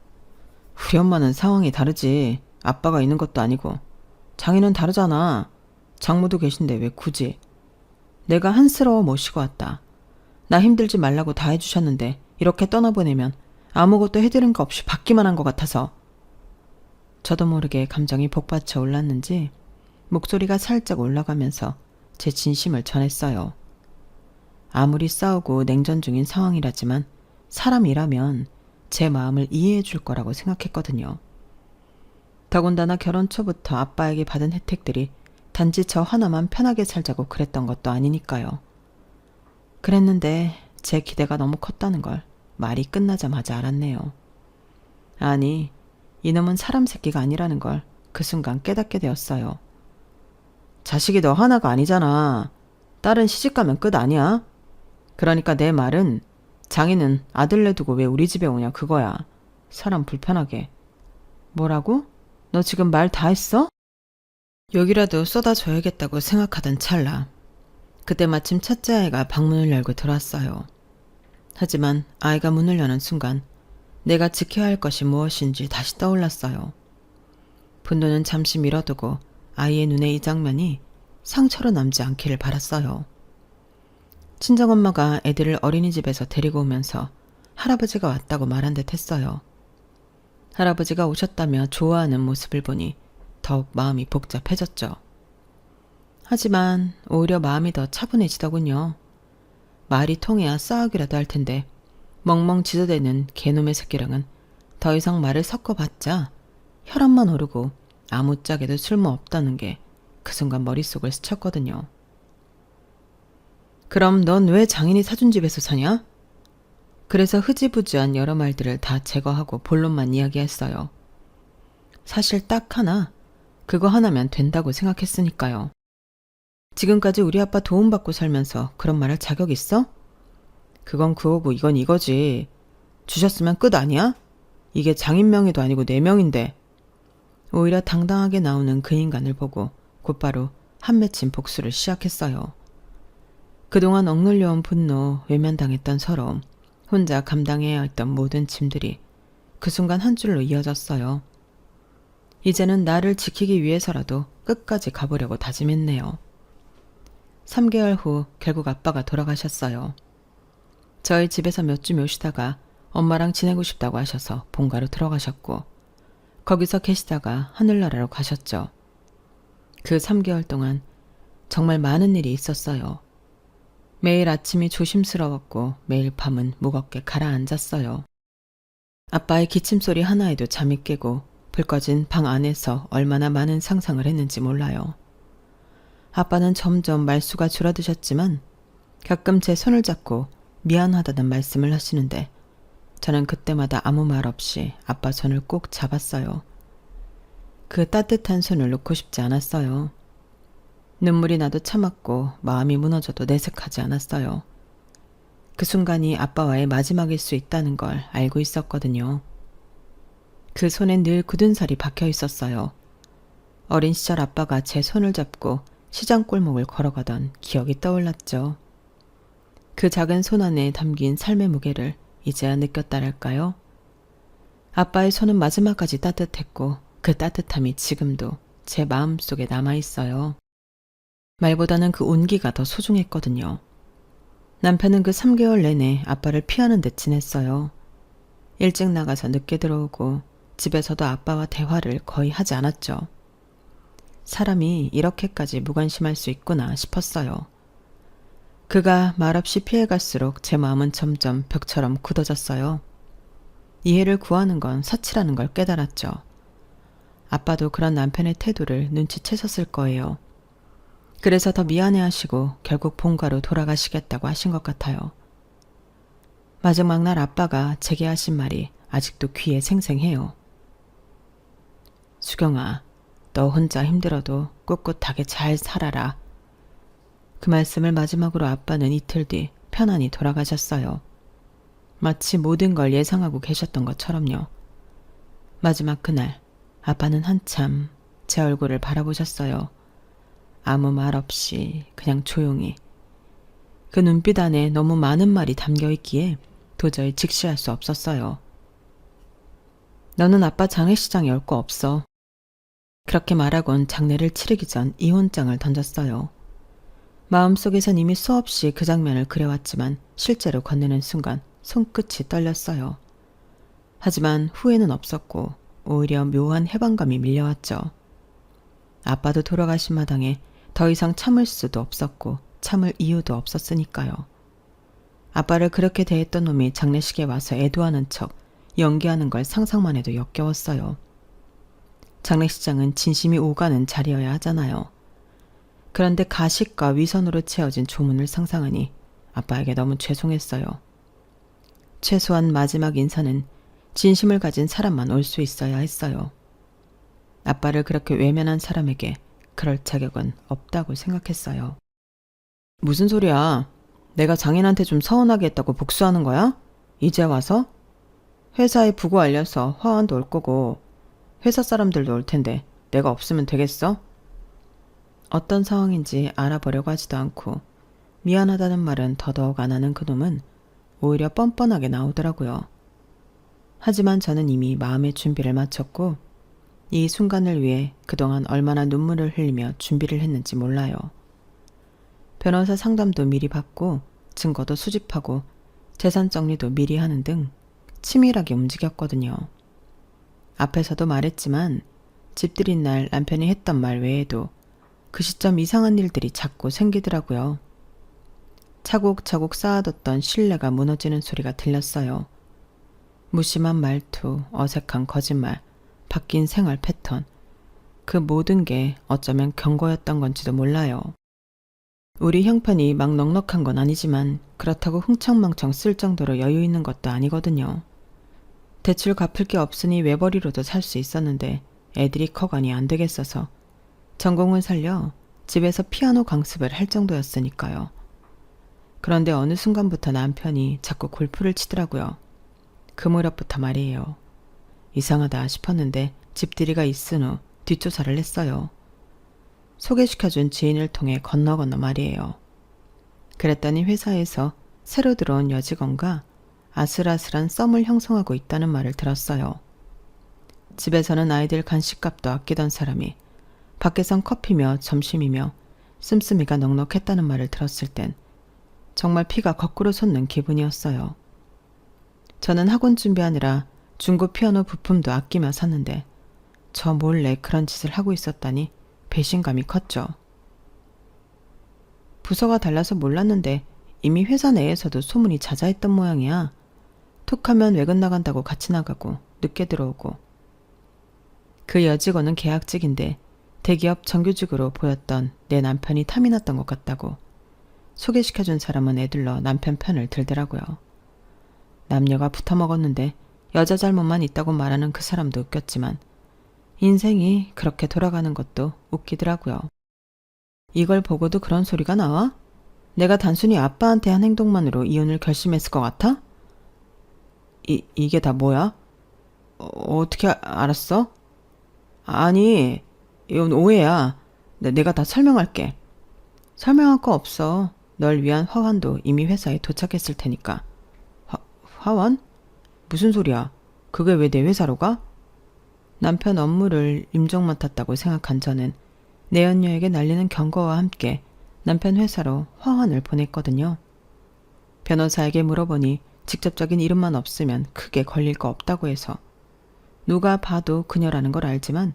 우리 엄마는 상황이 다르지. 아빠가 있는 것도 아니고. 장인은 다르잖아. 장모도 계신데 왜 굳이. 내가 한스러워 모시고 왔다. 나 힘들지 말라고 다 해주셨는데 이렇게 떠나보내면 아무것도 해드린 거 없이 받기만 한 것 같아서. 저도 모르게 감정이 복받쳐 올랐는지 목소리가 살짝 올라가면서 제 진심을 전했어요. 아무리 싸우고 냉전 중인 상황이라지만 사람이라면 제 마음을 이해해 줄 거라고 생각했거든요. 더군다나 결혼 초부터 아빠에게 받은 혜택들이 단지 저 하나만 편하게 살자고 그랬던 것도 아니니까요. 그랬는데 제 기대가 너무 컸다는 걸 말이 끝나자마자 알았네요. 아니, 이놈은 사람 새끼가 아니라는 걸 그 순간 깨닫게 되었어요. 자식이 너 하나가 아니잖아. 딸은 시집가면 끝 아니야? 그러니까 내 말은 장인은 아들내 두고 왜 우리 집에 오냐 그거야. 사람 불편하게. 뭐라고? 너 지금 말 다 했어? 여기라도 쏟아줘야겠다고 생각하던 찰나. 그때 마침 첫째 아이가 방문을 열고 들어왔어요. 하지만 아이가 문을 여는 순간 내가 지켜야 할 것이 무엇인지 다시 떠올랐어요. 분노는 잠시 밀어두고 아이의 눈에 이 장면이 상처로 남지 않기를 바랐어요. 친정엄마가 애들을 어린이집에서 데리고 오면서 할아버지가 왔다고 말한 듯 했어요. 할아버지가 오셨다며 좋아하는 모습을 보니 더욱 마음이 복잡해졌죠. 하지만 오히려 마음이 더 차분해지더군요. 말이 통해야 싸우기라도 할 텐데 멍멍 짖어대는 개놈의 새끼랑은 더 이상 말을 섞어봤자 혈압만 오르고 아무짝에도 쓸모없다는 게 그 순간 머릿속을 스쳤거든요. 그럼 넌 왜 장인이 사준 집에서 사냐? 그래서 흐지부지한 여러 말들을 다 제거하고 본론만 이야기했어요. 사실 딱 하나, 그거 하나면 된다고 생각했으니까요. 지금까지 우리 아빠 도움받고 살면서 그런 말할 자격 있어? 그건 그거고 이건 이거지. 주셨으면 끝 아니야? 이게 장인 명의도 아니고 내 명인데. 오히려 당당하게 나오는 그 인간을 보고 곧바로 한 맺힌 복수를 시작했어요. 그동안 억눌려온 분노, 외면당했던 서러움, 혼자 감당해야 했던 모든 짐들이 그 순간 한 줄로 이어졌어요. 이제는 나를 지키기 위해서라도 끝까지 가보려고 다짐했네요. 3개월 후 결국 아빠가 돌아가셨어요. 저희 집에서 몇 주 묘시다가 엄마랑 지내고 싶다고 하셔서 본가로 들어가셨고 거기서 계시다가 하늘나라로 가셨죠. 그 3개월 동안 정말 많은 일이 있었어요. 매일 아침이 조심스러웠고 매일 밤은 무겁게 가라앉았어요. 아빠의 기침소리 하나에도 잠이 깨고 불 꺼진 방 안에서 얼마나 많은 상상을 했는지 몰라요. 아빠는 점점 말수가 줄어드셨지만 가끔 제 손을 잡고 미안하다는 말씀을 하시는데 저는 그때마다 아무 말 없이 아빠 손을 꼭 잡았어요. 그 따뜻한 손을 놓고 싶지 않았어요. 눈물이 나도 참았고 마음이 무너져도 내색하지 않았어요. 그 순간이 아빠와의 마지막일 수 있다는 걸 알고 있었거든요. 그 손엔 늘 굳은 살이 박혀 있었어요. 어린 시절 아빠가 제 손을 잡고 시장 골목을 걸어가던 기억이 떠올랐죠. 그 작은 손 안에 담긴 삶의 무게를 이제야 느꼈다랄까요? 아빠의 손은 마지막까지 따뜻했고 그 따뜻함이 지금도 제 마음속에 남아있어요. 말보다는 그 온기가 더 소중했거든요. 남편은 그 3개월 내내 아빠를 피하는 듯 지냈어요. 일찍 나가서 늦게 들어오고 집에서도 아빠와 대화를 거의 하지 않았죠. 사람이 이렇게까지 무관심할 수 있구나 싶었어요. 그가 말없이 피해갈수록 제 마음은 점점 벽처럼 굳어졌어요. 이해를 구하는 건 사치라는 걸 깨달았죠. 아빠도 그런 남편의 태도를 눈치채셨을 거예요. 그래서 더 미안해하시고 결국 본가로 돌아가시겠다고 하신 것 같아요. 마지막 날 아빠가 제게 하신 말이 아직도 귀에 생생해요. 수경아, 너 혼자 힘들어도 꿋꿋하게 잘 살아라. 그 말씀을 마지막으로 아빠는 이틀 뒤 편안히 돌아가셨어요. 마치 모든 걸 예상하고 계셨던 것처럼요. 마지막 그날 아빠는 한참 제 얼굴을 바라보셨어요. 아무 말 없이 그냥 조용히. 그 눈빛 안에 너무 많은 말이 담겨 있기에 도저히 직시할 수 없었어요. 너는 아빠 장례식장에 올 거 없어. 그렇게 말하곤 장례를 치르기 전 이혼장을 던졌어요. 마음속에선 이미 수없이 그 장면을 그려왔지만 실제로 건네는 순간 손끝이 떨렸어요. 하지만 후회는 없었고 오히려 묘한 해방감이 밀려왔죠. 아빠도 돌아가신 마당에 더 이상 참을 수도 없었고 참을 이유도 없었으니까요. 아빠를 그렇게 대했던 놈이 장례식에 와서 애도하는 척 연기하는 걸 상상만 해도 역겨웠어요. 장례식장은 진심이 오가는 자리여야 하잖아요. 그런데 가식과 위선으로 채워진 조문을 상상하니 아빠에게 너무 죄송했어요. 최소한 마지막 인사는 진심을 가진 사람만 올 수 있어야 했어요. 아빠를 그렇게 외면한 사람에게 그럴 자격은 없다고 생각했어요. 무슨 소리야? 내가 장인한테 좀 서운하게 했다고 복수하는 거야? 이제 와서? 회사에 부고 알려서 화환도 올 거고 회사 사람들도 올 텐데 내가 없으면 되겠어? 어떤 상황인지 알아보려고 하지도 않고 미안하다는 말은 더더욱 안 하는 그놈은 오히려 뻔뻔하게 나오더라고요. 하지만 저는 이미 마음의 준비를 마쳤고 이 순간을 위해 그동안 얼마나 눈물을 흘리며 준비를 했는지 몰라요. 변호사 상담도 미리 받고 증거도 수집하고 재산 정리도 미리 하는 등 치밀하게 움직였거든요. 앞에서도 말했지만 집들인 날 남편이 했던 말 외에도 그 시점 이상한 일들이 자꾸 생기더라고요. 차곡차곡 쌓아뒀던 신뢰가 무너지는 소리가 들렸어요. 무심한 말투, 어색한 거짓말, 바뀐 생활 패턴, 그 모든 게 어쩌면 경고였던 건지도 몰라요. 우리 형편이 막 넉넉한 건 아니지만 그렇다고 흥청망청 쓸 정도로 여유 있는 것도 아니거든요. 대출 갚을 게 없으니 외벌이로도 살 수 있었는데 애들이 커가니 안 되겠어서 전공을 살려 집에서 피아노 강습을 할 정도였으니까요. 그런데 어느 순간부터 남편이 자꾸 골프를 치더라고요. 그 무렵부터 말이에요. 이상하다 싶었는데 집들이가 있은 후 뒷조사를 했어요. 소개시켜준 지인을 통해 건너 말이에요. 그랬더니 회사에서 새로 들어온 여직원과 아슬아슬한 썸을 형성하고 있다는 말을 들었어요. 집에서는 아이들 간식값도 아끼던 사람이 밖에선 커피며 점심이며 씀씀이가 넉넉했다는 말을 들었을 땐 정말 피가 거꾸로 솟는 기분이었어요. 저는 학원 준비하느라 중고 피아노 부품도 아끼며 샀는데 저 몰래 그런 짓을 하고 있었다니 배신감이 컸죠. 부서가 달라서 몰랐는데 이미 회사 내에서도 소문이 자자했던 모양이야. 툭하면 외근 나간다고 같이 나가고 늦게 들어오고. 그 여직원은 계약직인데 대기업 정규직으로 보였던 내 남편이 탐이 났던 것 같다고. 소개시켜준 사람은 애들러 남편 편을 들더라고요. 남녀가 붙어먹었는데 여자 잘못만 있다고 말하는 그 사람도 웃겼지만 인생이 그렇게 돌아가는 것도 웃기더라고요. 이걸 보고도 그런 소리가 나와? 내가 단순히 아빠한테 한 행동만으로 이혼을 결심했을 것 같아? 이게 다 뭐야? 어떻게 알았어? 아니, 이건 오해야. 내가 다 설명할게. 설명할 거 없어. 널 위한 화환도 이미 회사에 도착했을 테니까. 화환? 무슨 소리야? 그게 왜 내 회사로 가? 남편 업무를 임종 맡았다고 생각한 저는 내연녀에게 날리는 경고와 함께 남편 회사로 화환을 보냈거든요. 변호사에게 물어보니 직접적인 이름만 없으면 크게 걸릴 거 없다고 해서 누가 봐도 그녀라는 걸 알지만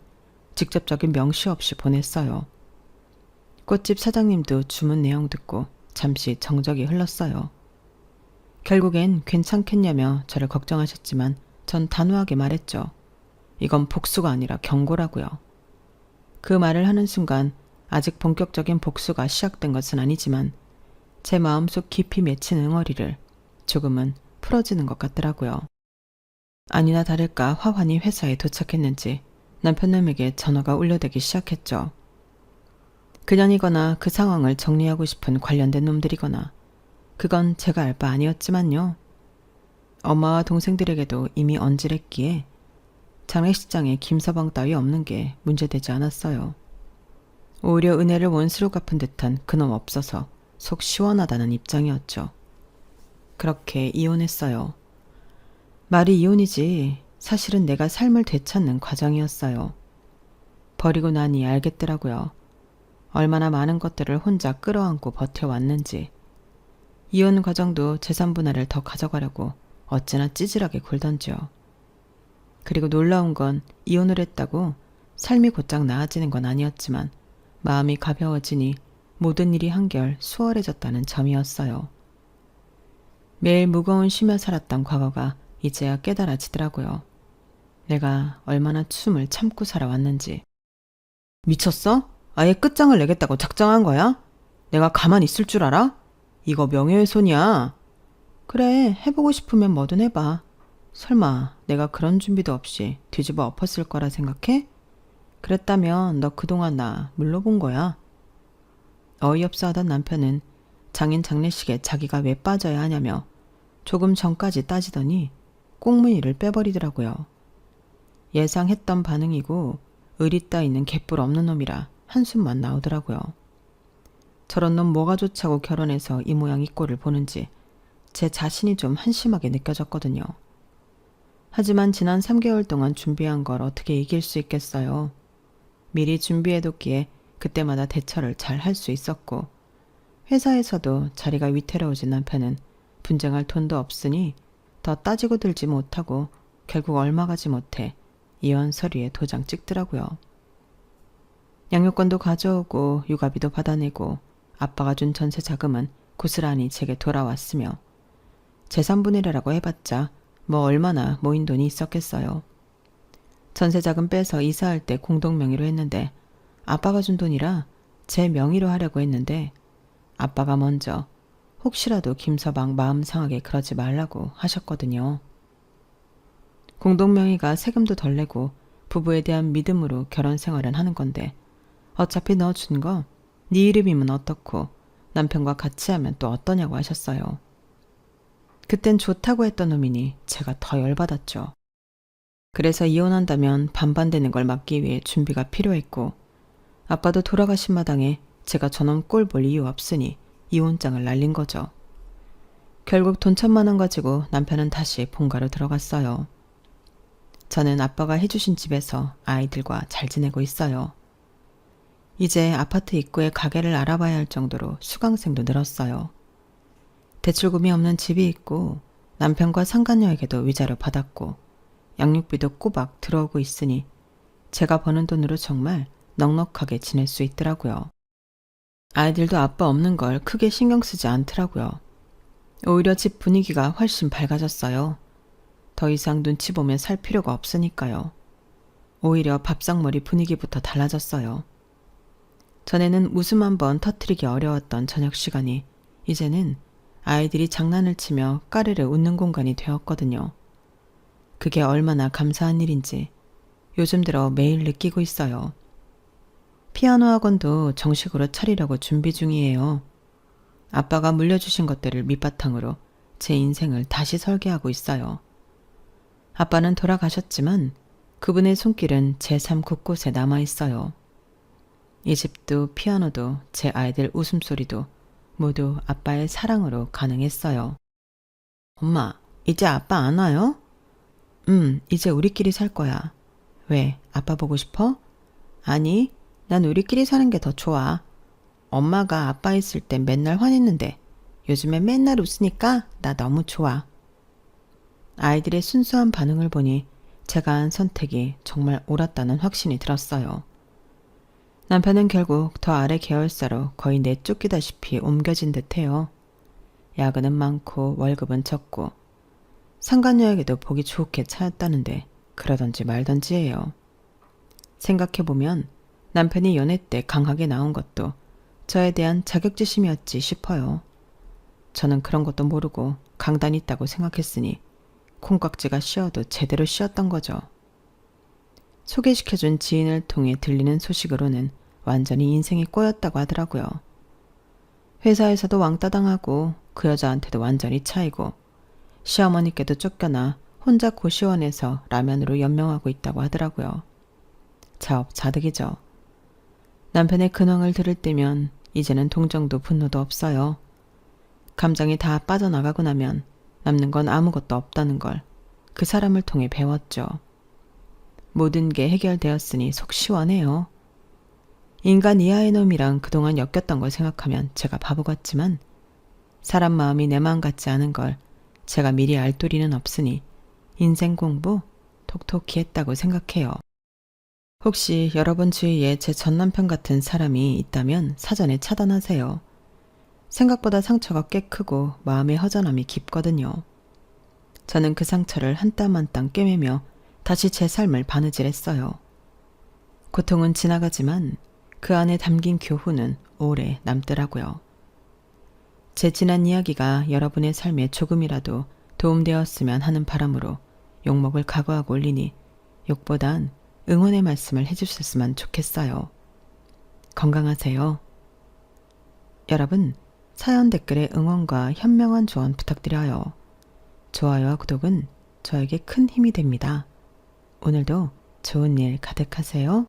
직접적인 명시 없이 보냈어요. 꽃집 사장님도 주문 내용 듣고 잠시 정적이 흘렀어요. 결국엔 괜찮겠냐며 저를 걱정하셨지만 전 단호하게 말했죠. 이건 복수가 아니라 경고라고요. 그 말을 하는 순간 아직 본격적인 복수가 시작된 것은 아니지만 제 마음속 깊이 맺힌 응어리를 조금은 풀어지는 것 같더라고요. 아니나 다를까 화환이 회사에 도착했는지 남편놈에게 전화가 울려대기 시작했죠. 그년이거나 그 상황을 정리하고 싶은 관련된 놈들이거나 그건 제가 알 바 아니었지만요. 엄마와 동생들에게도 이미 언질했기에 장례식장에 김서방 따위 없는 게 문제되지 않았어요. 오히려 은혜를 원수로 갚은 듯한 그놈 없어서 속 시원하다는 입장이었죠. 그렇게 이혼했어요. 말이 이혼이지 사실은 내가 삶을 되찾는 과정이었어요. 버리고 나니 알겠더라고요. 얼마나 많은 것들을 혼자 끌어안고 버텨왔는지. 이혼 과정도 재산 분할을 더 가져가려고 어찌나 찌질하게 굴던지요. 그리고 놀라운 건 이혼을 했다고 삶이 곧장 나아지는 건 아니었지만 마음이 가벼워지니 모든 일이 한결 수월해졌다는 점이었어요. 매일 무거운 쉬며 살았던 과거가 이제야 깨달아지더라고요. 내가 얼마나 춤을 참고 살아왔는지. 미쳤어? 아예 끝장을 내겠다고 작정한 거야? 내가 가만히 있을 줄 알아? 이거 명예훼손이야. 그래, 해보고 싶으면 뭐든 해봐. 설마 내가 그런 준비도 없이 뒤집어 엎었을 거라 생각해? 그랬다면 너 그동안 나 물러본 거야. 어이없어 하던 남편은 장인 장례식에 자기가 왜 빠져야 하냐며 조금 전까지 따지더니 꽁무니를 빼버리더라고요. 예상했던 반응이고 의리 따위는 개뿔 없는 놈이라 한숨만 나오더라고요. 저런 놈 뭐가 좋자고 결혼해서 이 모양 이 꼴을 보는지 제 자신이 좀 한심하게 느껴졌거든요. 하지만 지난 3개월 동안 준비한 걸 어떻게 이길 수 있겠어요. 미리 준비해뒀기에 그때마다 대처를 잘 할 수 있었고 회사에서도 자리가 위태로워진 남편은 분쟁할 돈도 없으니 더 따지고 들지 못하고 결국 얼마 가지 못해 이혼 서류에 도장 찍더라고요. 양육권도 가져오고 육아비도 받아내고 아빠가 준 전세 자금은 고스란히 제게 돌아왔으며 재산분해라고 해봤자 뭐 얼마나 모인 돈이 있었겠어요. 전세 자금 빼서 이사할 때 공동명의로 했는데 아빠가 준 돈이라 제 명의로 하려고 했는데 아빠가 먼저 혹시라도 김서방 마음 상하게 그러지 말라고 하셨거든요. 공동명의가 세금도 덜 내고 부부에 대한 믿음으로 결혼 생활은 하는 건데 어차피 너 준 거 네 이름이면 어떻고 남편과 같이 하면 또 어떠냐고 하셨어요. 그땐 좋다고 했던 놈이니 제가 더 열받았죠. 그래서 이혼한다면 반반되는 걸 막기 위해 준비가 필요했고 아빠도 돌아가신 마당에 제가 저놈 꼴 볼 이유 없으니 이혼장을 날린 거죠. 결국 돈 1,000만 원 가지고 남편은 다시 본가로 들어갔어요. 저는 아빠가 해주신 집에서 아이들과 잘 지내고 있어요. 이제 아파트 입구에 가게를 알아봐야 할 정도로 수강생도 늘었어요. 대출금이 없는 집이 있고 남편과 상간녀에게도 위자료 받았고 양육비도 꼬박 들어오고 있으니 제가 버는 돈으로 정말 넉넉하게 지낼 수 있더라고요. 아이들도 아빠 없는 걸 크게 신경 쓰지 않더라고요. 오히려 집 분위기가 훨씬 밝아졌어요. 더 이상 눈치 보며 살 필요가 없으니까요. 오히려 밥상머리 분위기부터 달라졌어요. 전에는 웃음 한번 터뜨리기 어려웠던 저녁 시간이 이제는 아이들이 장난을 치며 까르르 웃는 공간이 되었거든요. 그게 얼마나 감사한 일인지 요즘 들어 매일 느끼고 있어요. 피아노 학원도 정식으로 차리려고 준비 중이에요. 아빠가 물려주신 것들을 밑바탕으로 제 인생을 다시 설계하고 있어요. 아빠는 돌아가셨지만 그분의 손길은 제 삶 곳곳에 남아있어요. 이 집도 피아노도 제 아이들 웃음소리도 모두 아빠의 사랑으로 가능했어요. 엄마, 이제 아빠 안 와요? 이제 우리끼리 살 거야. 왜, 아빠 보고 싶어? 아니, 난 우리끼리 사는 게 더 좋아. 엄마가 아빠 있을 땐 맨날 화냈는데 요즘엔 맨날 웃으니까 나 너무 좋아. 아이들의 순수한 반응을 보니 제가 한 선택이 정말 옳았다는 확신이 들었어요. 남편은 결국 더 아래 계열사로 거의 내쫓기다시피 옮겨진 듯해요. 야근은 많고 월급은 적고 상간녀에게도 보기 좋게 차였다는데 그러던지 말던지예요. 생각해보면 남편이 연애 때 강하게 나온 것도 저에 대한 자격지심이었지 싶어요. 저는 그런 것도 모르고 강단 있다고 생각했으니 콩깍지가 씌어도 제대로 씌었던 거죠. 소개시켜준 지인을 통해 들리는 소식으로는 완전히 인생이 꼬였다고 하더라고요. 회사에서도 왕따 당하고 그 여자한테도 완전히 차이고 시어머니께도 쫓겨나 혼자 고시원에서 라면으로 연명하고 있다고 하더라고요. 자업자득이죠. 남편의 근황을 들을 때면 이제는 동정도 분노도 없어요. 감정이 다 빠져나가고 나면 남는 건 아무것도 없다는 걸 그 사람을 통해 배웠죠. 모든 게 해결되었으니 속 시원해요. 인간 이하의 놈이랑 그동안 엮였던 걸 생각하면 제가 바보 같지만 사람 마음이 내 마음 같지 않은 걸 제가 미리 알 도리는 없으니 인생 공부 톡톡히 했다고 생각해요. 혹시 여러분 주위에 제 전남편 같은 사람이 있다면 사전에 차단하세요. 생각보다 상처가 꽤 크고 마음의 허전함이 깊거든요. 저는 그 상처를 한 땀 한 땀 꿰매며 다시 제 삶을 바느질했어요. 고통은 지나가지만 그 안에 담긴 교훈은 오래 남더라고요. 제 지난 이야기가 여러분의 삶에 조금이라도 도움되었으면 하는 바람으로 욕먹을 각오하고 올리니 욕보단 응원의 말씀을 해주셨으면 좋겠어요. 건강하세요. 여러분, 사연 댓글에 응원과 현명한 조언 부탁드려요. 좋아요와 구독은 저에게 큰 힘이 됩니다. 오늘도 좋은 일 가득하세요.